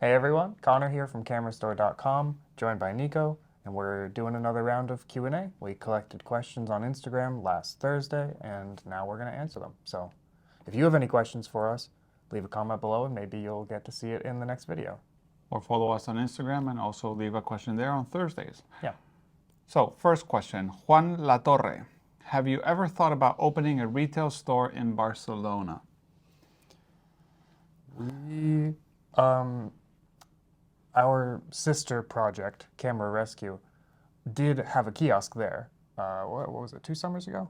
Hey everyone, Connor here from Kamerastore.com, joined by Nico, and we're doing another round of Q&A. We collected questions on Instagram last Thursday, and now we're going to answer them. So if you have any questions for us, leave a comment below and maybe you'll get to see it in the next video. Or follow us on Instagram and also leave a question there on Thursdays. Yeah. So first question, Juan Latorre. Have you ever thought about opening a retail store in Barcelona? Our sister project, Camera Rescue, did have a kiosk there. What was it, 2 summers ago?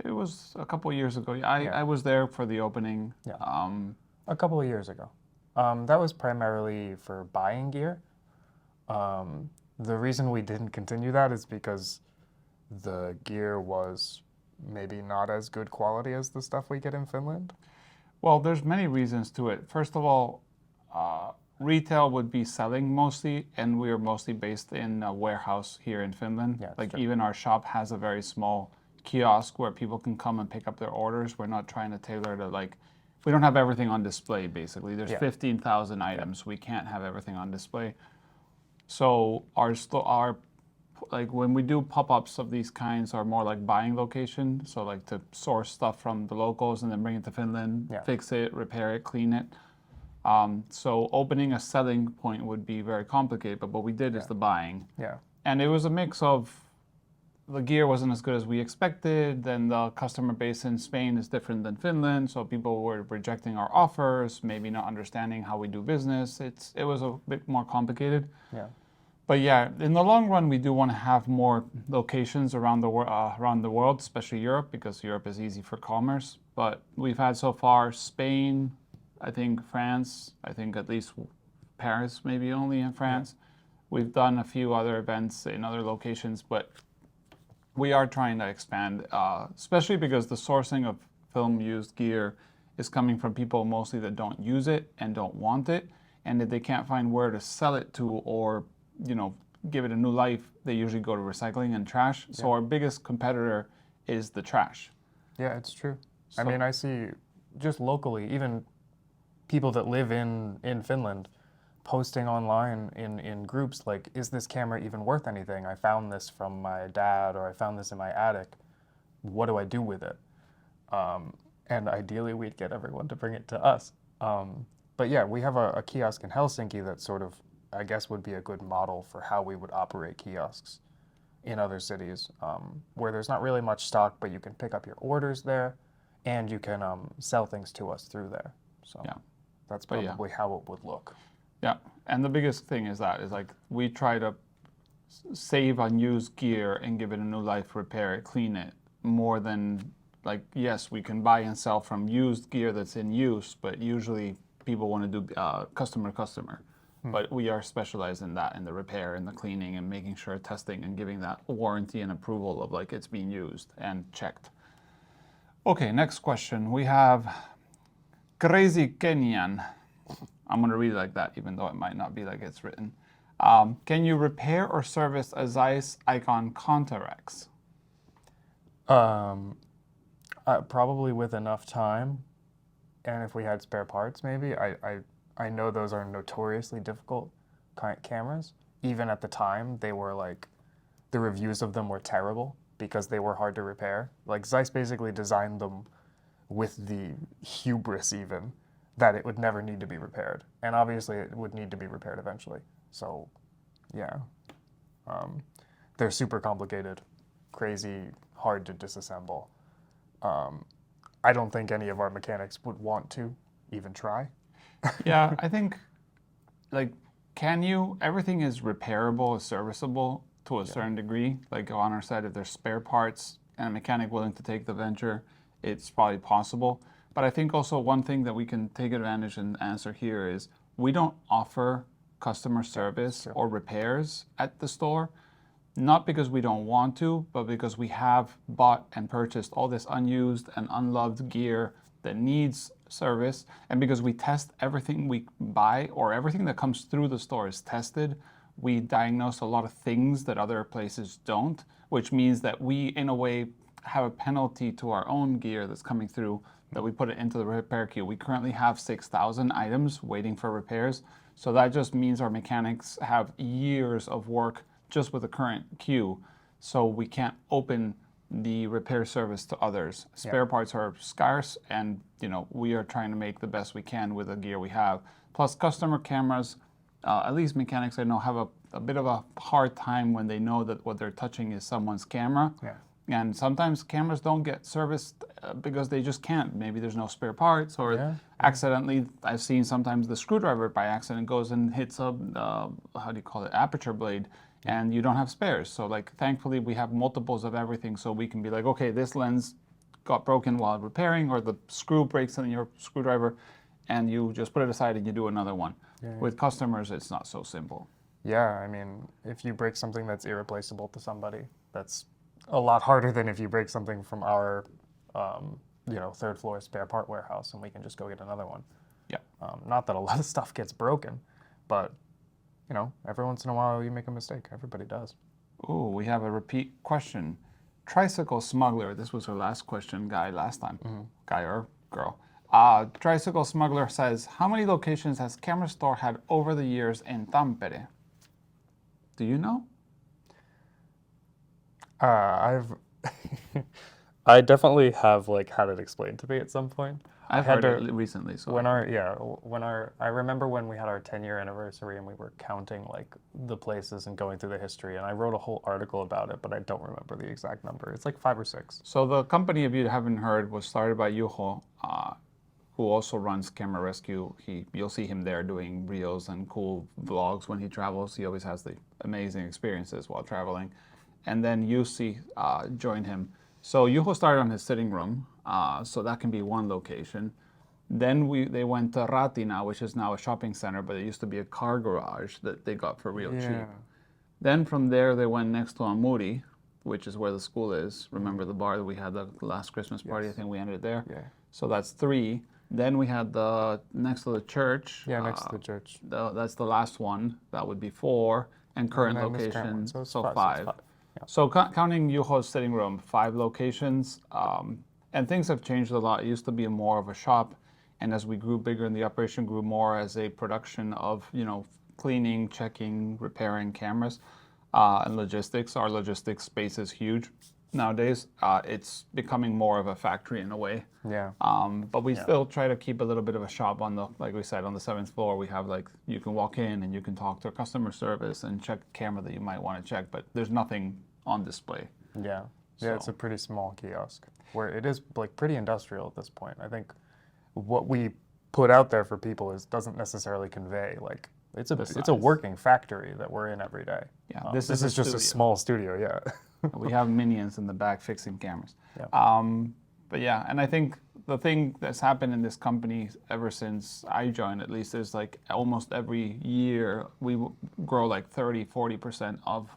It was a couple of years ago. I was there for the opening. Yeah. A couple of years ago. That was primarily for buying gear. The reason we didn't continue that is because the gear was maybe not as good quality as the stuff we get in Finland. Well, there's many reasons to it. First of all, retail would be selling mostly, and we are mostly based in a warehouse here in Finland. Yeah, like true. even our shop has a very small kiosk where people can come and pick up their orders. We're not trying to tailor to we don't have everything on display basically. There's 15,000 items. We can't have everything on display. So our when we do pop-ups of these kinds are more like buying location. So like to source stuff from the locals and then bring it to Finland, fix it, repair it, clean it. So opening a selling point would be very complicated, but what we did is the buying. Yeah. And it was a mix of the gear wasn't as good as we expected, then the customer base in Spain is different than Finland, so people were rejecting our offers, maybe not understanding how we do business. It was a bit more complicated. Yeah. But yeah, in the long run, we do want to have more locations around the world, especially Europe, because Europe is easy for commerce. But we've had so far Spain, I think France, I think at least Paris, maybe only in France. Yeah. We've done a few other events in other locations, but we are trying to expand, especially because the sourcing of film used gear is coming from people mostly that don't use it and don't want it, and if they can't find where to sell it to or give it a new life, they usually go to recycling and trash. Yeah. So our biggest competitor is the trash. Yeah, it's true. So, I mean, I see just locally, even people that live in Finland posting online in groups like, is this camera even worth anything? I found this from my dad, or I found this in my attic. What do I do with it? And ideally we'd get everyone to bring it to us. But yeah, we have a kiosk in Helsinki that sort of, I guess, would be a good model for how we would operate kiosks in other cities, where there's not really much stock, but you can pick up your orders there, and you can sell things to us through there. So yeah, that's probably how it would look. Yeah, and the biggest thing is we try to save unused gear and give it a new life, repair it, clean it, more than yes, we can buy and sell from used gear that's in use, but usually people want to do customer. But we are specialized in that, in the repair and the cleaning and making sure testing and giving that warranty and approval of it's being used and checked. Okay, next question. We have Crazy Kenyan. I'm going to read it like that, even though it might not be like it's written. Can you repair or service a Zeiss Ikon Contarex? Probably with enough time, and if we had spare parts, maybe. I know those are notoriously difficult cameras. Even at the time, they were the reviews of them were terrible because they were hard to repair. Zeiss basically designed them with the hubris even that it would never need to be repaired. And obviously it would need to be repaired eventually. So yeah, they're super complicated, crazy, hard to disassemble. I don't think any of our mechanics would want to even try. Yeah, I think everything is repairable, is serviceable to a certain degree. Like on our side, if there's spare parts and a mechanic willing to take the venture, it's probably possible. But I think also one thing that we can take advantage and answer here is we don't offer customer service or repairs at the store, not because we don't want to, but because we have bought and purchased all this unused and unloved gear that needs service, and because we test everything we buy, or everything that comes through the store is tested. We diagnose a lot of things that other places don't, which means that we, in a way, have a penalty to our own gear that's coming through, that we put it into the repair queue. We currently have 6,000 items waiting for repairs. So that just means our mechanics have years of work just with the current queue. So we can't open the repair service to others. Spare parts are scarce, and we are trying to make the best we can with the gear we have. Plus, customer cameras, at least mechanics I know, have a bit of a hard time when they know that what they're touching is someone's camera. Yeah. And sometimes cameras don't get serviced because they just can't. Maybe there's no spare parts, or accidentally, I've seen sometimes the screwdriver by accident goes and hits a, how do you call it, aperture blade, and you don't have spares. So like, thankfully we have multiples of everything, so we can be like, okay, this lens got broken while repairing, or the screw breaks in your screwdriver, and you just put it aside and you do another one. Yeah. With customers, it's not so simple. Yeah, I mean, if you break something that's irreplaceable to somebody, that's a lot harder than if you break something from our, third floor spare part warehouse and we can just go get another one. Yeah. Not that a lot of stuff gets broken, but every once in a while you make a mistake. Everybody does. Oh, we have a repeat question. Tricycle smuggler. This was our last question, guy, last time. Guy or girl. Tricycle smuggler says, how many locations has Kamerastore had over the years in Tampere? Do you know? I definitely have had it explained to me at some point. I've heard it recently. So I remember when we had our 10-year anniversary and we were counting the places and going through the history, and I wrote a whole article about it, but I don't remember the exact number. It's like 5 or 6. So the company, if you haven't heard, was started by Juho, who also runs Camera Rescue. You'll see him there doing reels and cool vlogs when he travels. He always has the amazing experiences while traveling. And then Jussi joined him. So Juho started on his sitting room, so that can be one location. Then they went to Ratina, which is now a shopping center, but it used to be a car garage that they got for real cheap. Then from there they went next to Amuri, which is where the school is. Remember the bar that we had the last Christmas party? Yes. I think we ended there. Yeah. So that's 3. Then we had the next to the church. Yeah, next to the church. That's the last one. That would be 4. And current location, so 5. Yeah. So counting Juho's sitting room, 5 locations. And things have changed a lot. It used to be more of a shop. And as we grew bigger and the operation grew more as a production of, cleaning, checking, repairing cameras and logistics. Our logistics space is huge nowadays. It's becoming more of a factory in a way. Yeah. But we still try to keep a little bit of a shop on like we said, on the 7th floor. We have you can walk in and you can talk to a customer service and check a camera that you might want to check, but there's nothing on display. Yeah. Yeah, it's a pretty small kiosk where it is pretty industrial at this point. I think what we put out there for people doesn't necessarily convey it's a working factory that we're in every day. Yeah, this is just a small studio. Yeah. We have minions in the back fixing cameras. Yeah. But yeah, and I think the thing that's happened in this company ever since I joined, at least, is almost every year we grow 30-40% of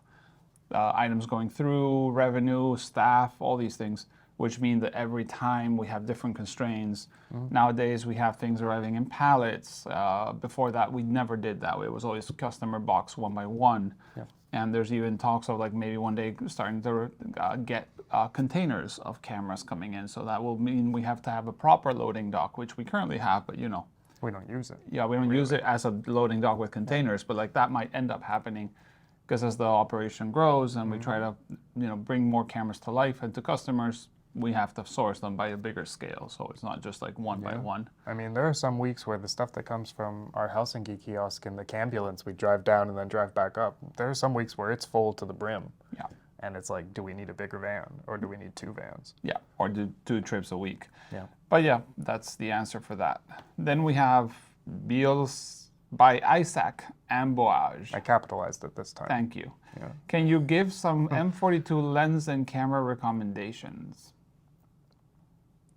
items going through, revenue, staff, all these things, which mean that every time we have different constraints. Nowadays we have things arriving in pallets. Before that we never did that. It was always customer box one by one. Yeah. And there's even talks of maybe one day starting to get containers of cameras coming in. So that will mean we have to have a proper loading dock, which we currently have, but we don't use it. Yeah, we don't use it as a loading dock with containers, but that might end up happening. Because as the operation grows and we try to, bring more cameras to life and to customers, we have to source them by a bigger scale. So it's not just one by one. I mean, there are some weeks where the stuff that comes from our Helsinki kiosk in the Cambulance, we drive down and then drive back up. There are some weeks where it's full to the brim. Yeah. And it's do we need a bigger van or do we need 2 vans? Yeah, or do 2 trips a week. Yeah. But yeah, that's the answer for that. Then we have Beals by Isaac Amboage. I capitalized it this time. Thank you. Yeah. Can you give some M42 lens and camera recommendations?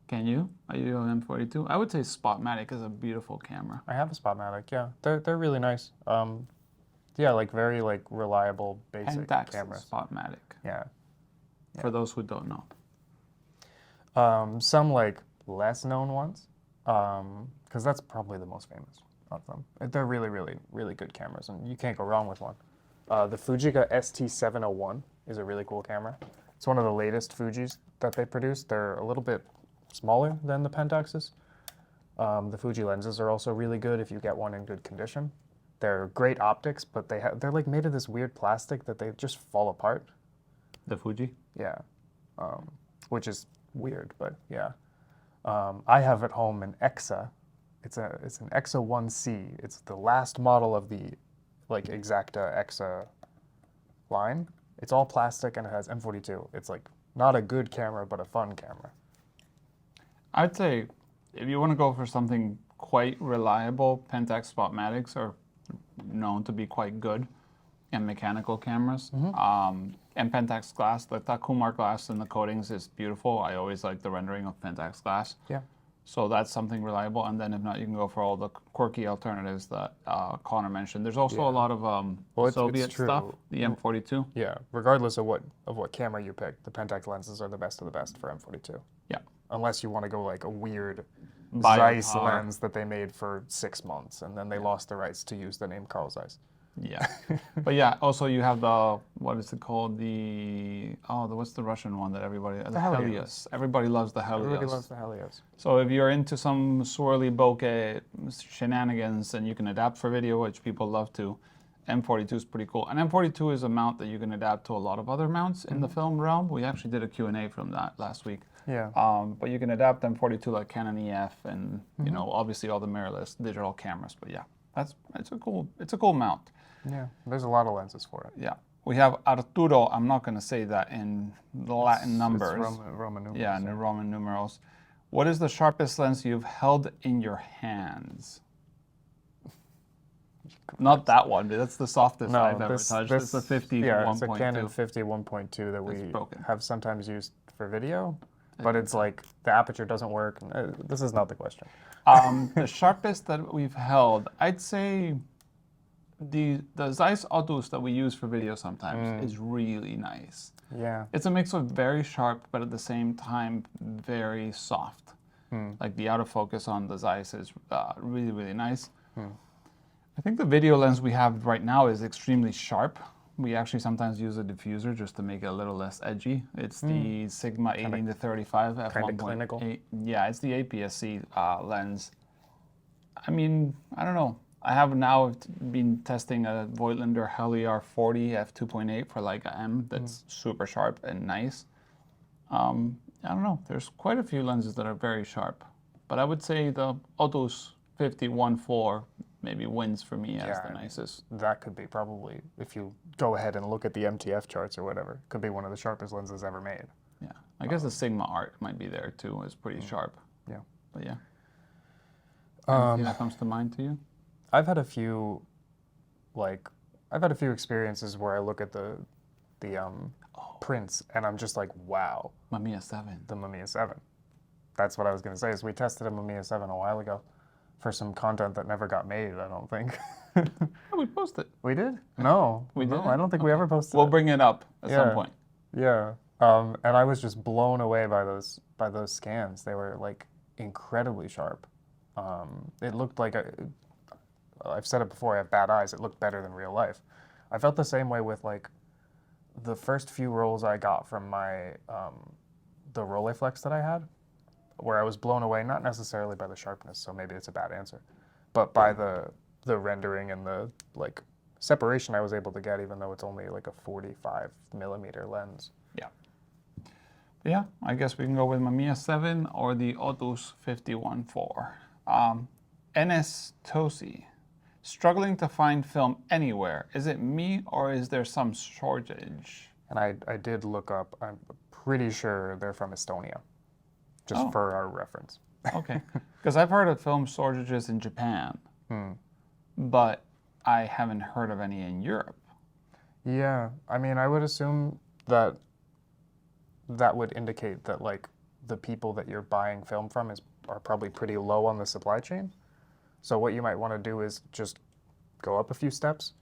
Can you? Are you on M42? I would say Spotmatic is a beautiful camera. I have a Spotmatic, yeah. They're really nice. Yeah, very reliable basic Pentax cameras. Spotmatic. Yeah. For those who don't know. Some less known ones, because that's probably the most famous of them. They're really, really, really good cameras, and you can't go wrong with one. The Fujiga ST701 is a really cool camera. It's one of the latest Fujis that they produce. They're a little bit smaller than the Pentaxes. The Fuji lenses are also really good if you get one in good condition. They're great optics, but they're like made of this weird plastic that they just fall apart. The Fuji? Yeah, which is weird, but yeah. I have at home an Exa. It's an Exa 1C. It's the last model of the like exacta Exa line. It's all plastic and it has M42. It's like not a good camera, but a fun camera. I'd say if you want to go for something quite reliable, Pentax Spotmatics are known to be quite good in mechanical cameras. And Pentax glass, the Kumar glass and the coatings is beautiful. I always like the rendering of Pentax glass. Yeah. So that's something reliable. And then if not, you can go for all the quirky alternatives that Connor mentioned. There's also a lot of Soviet stuff, the M42. Yeah, regardless of what camera you pick, the Pentax lenses are the best of the best for M42. Yeah. Unless you want to go like a weird Bio Zeiss power. lens that they made for 6 months, and then they lost the rights to use the name Carl Zeiss. Yeah. But yeah, also you have the, what is it called? What's the Russian one that everybody, the Helios. Everybody loves the Helios. Everybody loves the Helios. So if you're into some swirly bokeh shenanigans and you can adapt for video, which people love to, M42 is pretty cool. And M42 is a mount that you can adapt to a lot of other mounts in the film realm. We actually did a Q&A from that last week. Yeah. But you can adapt M42 like Canon EF and you know obviously all the mirrorless digital cameras. But yeah, it's a cool mount. Yeah, there's a lot of lenses for it. Yeah. We have Arturo, I'm not going to say that in the Latin numbers. It's Roman numerals. Yeah, in the Roman numerals. What is the sharpest lens you've held in your hands? Not that one, but that's the softest I've ever touched. It's a 50 Yeah, 1.2. it's a Canon 50 1.2 that we have sometimes used for video, but it's like the aperture doesn't work. This is not the question. The sharpest that we've held, I'd say the Zeiss Otus that we use for video sometimes is really nice. Yeah. It's a mix of very sharp, but at the same time, very soft. Like the out of focus on the Zeiss is really, really nice. I think the video lens we have right now is extremely sharp. We actually sometimes use a diffuser just to make it a little less edgy. It's the Sigma 18-35 f1.8. Yeah, it's the APS-C lens. I mean, I don't know. I have now been testing a Voigtlander Heliar 40 f2.8 for Leica M that's super sharp and nice. I don't know. There's quite a few lenses that are very sharp. But I would say the Otus 50-1.4 maybe wins for me as the nicest. That could be probably, if you go ahead and look at the MTF charts or whatever, could be one of the sharpest lenses ever made. Yeah. I guess the Sigma Art might be there too. It's pretty sharp. Yeah. But yeah. Anything that comes to mind to you? I've had a few experiences where I look at the prints and I'm just like, wow. Mamiya 7. The Mamiya 7. That's what I was going to say, is we tested a Mamiya 7 a while ago for some content that never got made, I don't think. Oh, we posted. We did? No. We did? I don't think we ever posted We'll it. bring it up at some point. Yeah. And I was just blown away by those scans. They were like incredibly sharp. It looked like I've said it before, I have bad eyes. It looked better than real life. I felt the same way with like the first few rolls I got from my the Rolleiflex that I had, where I was blown away, not necessarily by the sharpness, so maybe it's a bad answer, but by the rendering and the like separation I was able to get, even though it's only like a 45 millimeter lens. Yeah. But yeah, I guess we can go with Mamiya 7 or the Otus 50-1.4. NS Tosi. Struggling to find film anywhere. Is it me or is there some shortage? And I did look up, I'm pretty sure they're from Estonia, just for our reference. Okay, because I've heard of film shortages in Japan, but I haven't heard of any in Europe. Yeah, I mean, I would assume that that would indicate that like the people that you're buying film from are probably pretty low on the supply chain. So what you might want to do is just go up a few steps.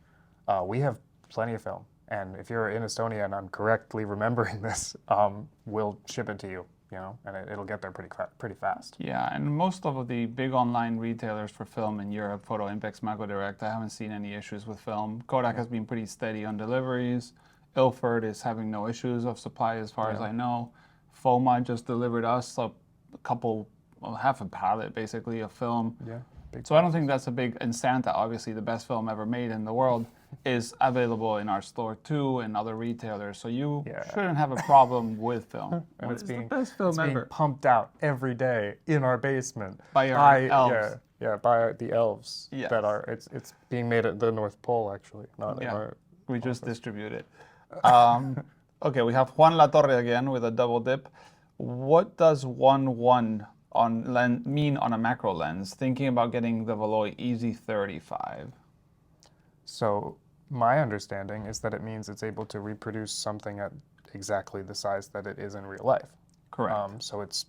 We have plenty of film, and if you're in Estonia and I'm correctly remembering this, we'll ship it to you, you know, and it'll get there pretty fast. Yeah, and most of the big online retailers for film in Europe, Photo Impex, Mago Direct, I haven't seen any issues with film. Kodak has been pretty steady on deliveries. Ilford is having no issues of supply as far as I know. FOMA just delivered us half a pallet basically of film. Yeah. So I don't think that's a big, and Santa, obviously the best film ever made in the world, is available in our store too and other retailers. So you shouldn't have a problem with film. And it's the being, best film being ever. pumped out every day in our basement By our elves. By the elves Yes. that are. It's being made at the North Pole actually, not in our. We just distribute it. Okay, we have Juan Latorre again with a double dip. What does 1.1 mean on a macro lens? Thinking about getting the Valois Easy 35. So my understanding is that it means it's able to reproduce something at exactly the size that it is in real life. Correct. So it's,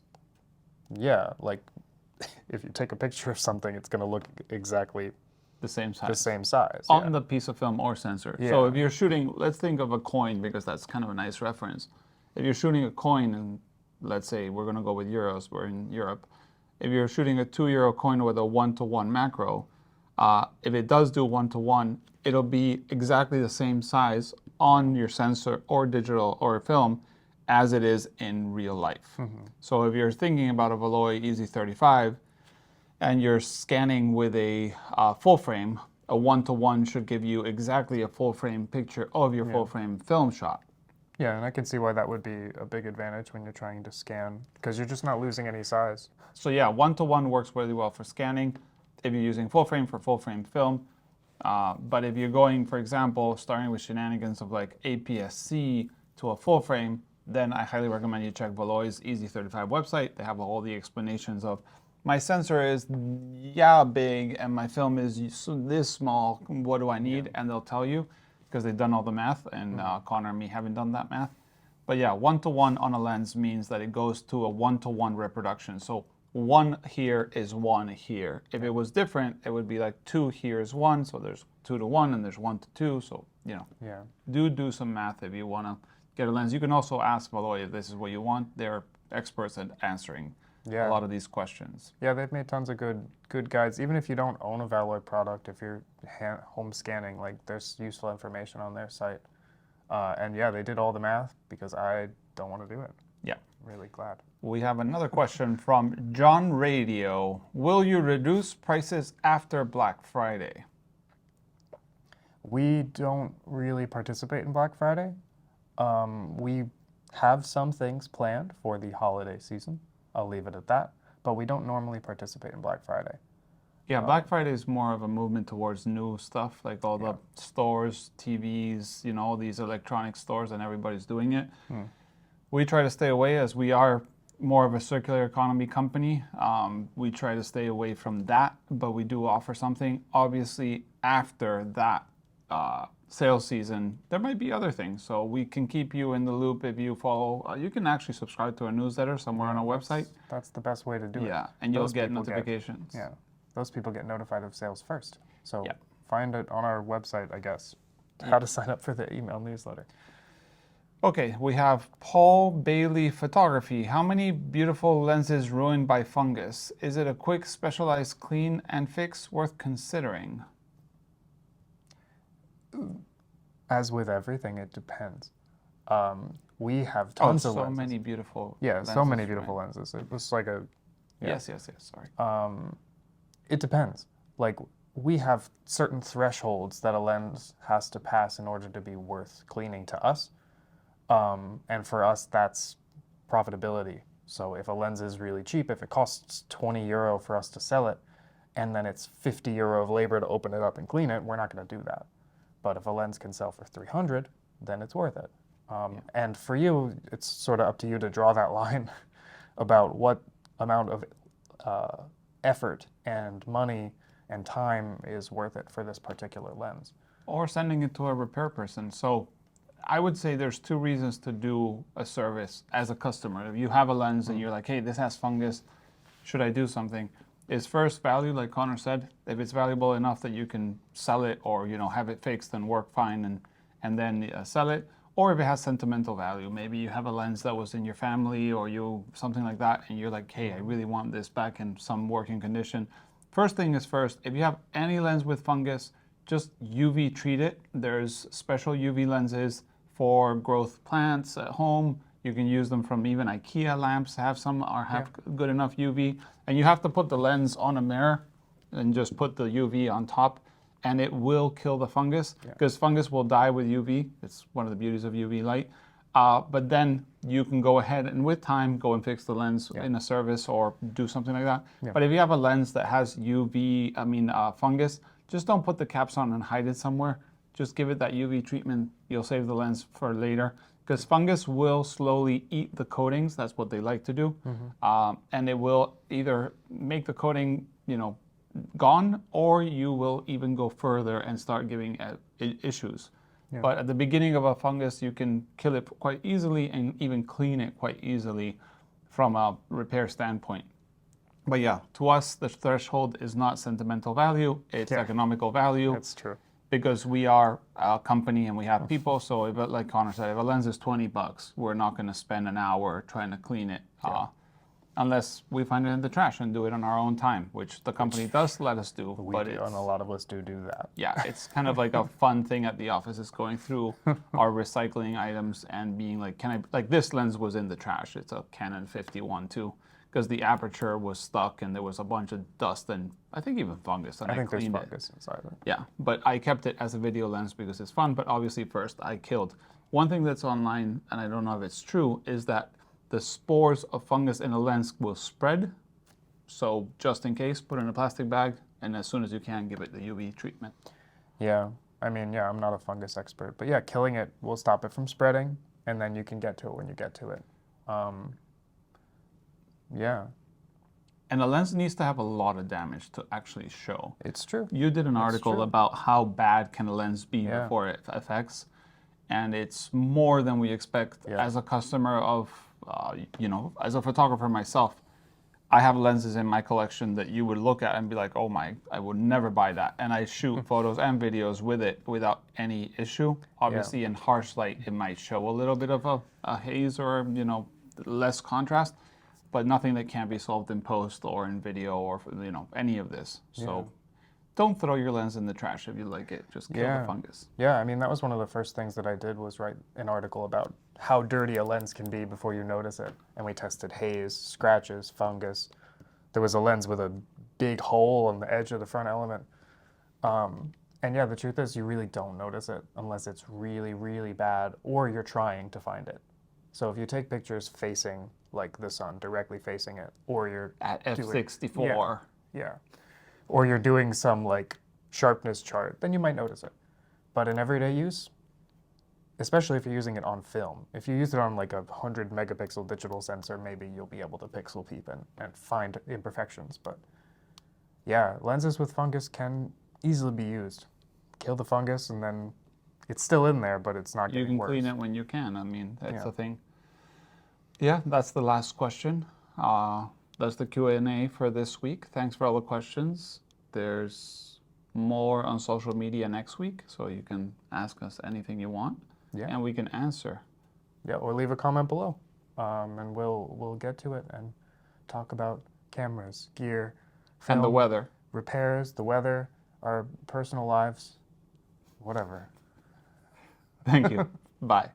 like if you take a picture of something, it's going to look exactly the same size. the same size. On the piece of film or sensor. Yeah. So if you're shooting, let's think of a coin because that's kind of a nice reference. If you're shooting a coin, and let's say we're going to go with euros, we're in Europe. If you're shooting a €2 coin with a 1:1 macro, if it does do 1:1, it'll be exactly the same size on your sensor or digital or film as it is in real life. So if you're thinking about a Valois Easy 35 and you're scanning with a full frame, a 1:1 should give you exactly a full frame picture of your full frame film shot. Yeah, and I can see why that would be a big advantage when you're trying to scan, because you're just not losing any size. So yeah, 1:1 works really well for scanning if you're using full frame for full frame film. But if you're going, for example, starting with shenanigans of like APS-C to a full frame, then I highly recommend you check Valois Easy 35 website. They have all the explanations of my sensor is big and my film is this small. What do I need? And they'll tell you because they've done all the math, and Connor and me haven't done that math. But yeah, 1:1 on a lens means that it goes to a 1:1 reproduction. So 1 here is 1 here. If it was different, it would be like 2 here is 1. So there's 2:1 and there's 1:2. So, do some math if you want to get a lens. You can also ask Valois if this is what you want. They're experts at answering a lot of these questions. Yeah, they've made tons of good guides. Even if you don't own a Valois product, if you're home scanning, like there's useful information on their site. And yeah, they did all the math because I don't want to do it. Yeah. Really glad. We have another question from John Radio. Will you reduce prices after Black Friday? We don't really participate in Black Friday. We have some things planned for the holiday season. I'll leave it at that. But we don't normally participate in Black Friday. Yeah, Black Friday is more of a movement towards new stuff, like all the stores, TVs, all these electronic stores, and everybody's doing it. We try to stay away as we are more of a circular economy company. We try to stay away from that, but we do offer something. Obviously, after that sales season, there might be other things. So we can keep you in the loop if you follow. You can actually subscribe to our newsletter somewhere on our website. That's the best way to do it. Yeah, and you'll get notifications. Those people get notified of sales first. So find it on our website, I guess, how to sign up for the email newsletter. Okay, we have Paul Bailey Photography. How many beautiful lenses ruined by fungus? Is it a quick, specialized clean and fix worth considering? As with everything, it depends. We have tons of lenses. So many beautiful lenses, so many beautiful lenses. It was like a... Yes, sorry. It depends. Like, we have certain thresholds that a lens has to pass in order to be worth cleaning to us. And for us, that's profitability. So if a lens is really cheap, if it costs €20 for us to sell it, and then it's €50 of labor to open it up and clean it, we're not going to do that. But if a lens can sell for 300, then it's worth it. And for you, it's sort of up to you to draw that line about what amount of effort and money and time is worth it for this particular lens. Or sending it to a repair person. So I would say there's 2 reasons to do a service as a customer. If you have a lens and you're like, hey, this has fungus, should I do something? Is first value, like Connor said. If it's valuable enough that you can sell it or have it fixed and work fine and then sell it. Or if it has sentimental value. Maybe you have a lens that was in your family or something like that, and you're like, hey, I really want this back in some working condition. First thing is first, if you have any lens with fungus, just UV treat it. There's special UV lenses for growth plants at home. You can use them from even IKEA lamps, have good enough UV. And you have to put the lens on a mirror and just put the UV on top, and it will kill the fungus, because fungus will die with UV. It's one of the beauties of UV light. But then you can go ahead and with time go and fix the lens in a service or do something like that. But if you have a lens that has fungus, just don't put the caps on and hide it somewhere. Just give it that UV treatment. You'll save the lens for later, because fungus will slowly eat the coatings. That's what they like to do. And it will either make the coating, gone, or you will even go further and start giving issues. But at the beginning of a fungus, you can kill it quite easily and even clean it quite easily from a repair standpoint. But yeah, to us, the threshold is not sentimental value, it's economical value. That's true. Because we are a company and we have people, so if, like Connor said, if a lens is $20, we're not going to spend an hour trying to clean it. Unless we find it in the trash and do it on our own time, which the company does let us do. And a lot of us do that. Yeah, it's kind of like a fun thing at the office, is going through our recycling items and being like, this lens was in the trash. It's a Canon 51 too, because the aperture was stuck and there was a bunch of dust and I think even fungus. And I think there's fungus inside it. Yeah, but I kept it as a video lens because it's fun, but obviously first I killed. One thing that's online, and I don't know if it's true, is that the spores of fungus in a lens will spread. So just in case, put it in a plastic bag, and as soon as you can, give it the UV treatment. Yeah, I'm not a fungus expert, but yeah, killing it will stop it from spreading, and then you can get to it when you get to it. Yeah. And a lens needs to have a lot of damage to actually show. It's true. You did an article about how bad can a lens be before it affects, and it's more than we expect as a customer of, as a photographer myself. I have lenses in my collection that you would look at and be like, oh my, I would never buy that. And I shoot photos and videos with it without any issue. Obviously in harsh light, it might show a little bit of a haze or, less contrast, but nothing that can't be solved in post or in video or, any of this. So don't throw your lens in the trash if you like it. Just kill the fungus. Yeah, that was one of the first things that I did, was write an article about how dirty a lens can be before you notice it. And we tested haze, scratches, fungus. There was a lens with a big hole on the edge of the front element. And yeah, the truth is you really don't notice it unless it's really, really bad or you're trying to find it. So if you take pictures facing like the sun, directly facing it, or you're at f64. Yeah. Or you're doing some like sharpness chart, then you might notice it. But in everyday use, especially if you're using it on film, if you use it on like a 100 megapixel digital sensor, maybe you'll be able to pixel peep and find imperfections. But yeah, lenses with fungus can easily be used. Kill the fungus and then it's still in there, but it's not getting worse. You can clean it when you can. That's the thing. Yeah, that's the last question. That's the Q&A for this week. Thanks for all the questions. There's more on social media next week, so you can ask us anything you want, and we can answer. Yeah, or leave a comment below, and we'll get to it and talk about cameras, gear, film, and the weather, repairs, the weather, our personal lives, whatever. Thank you. Bye.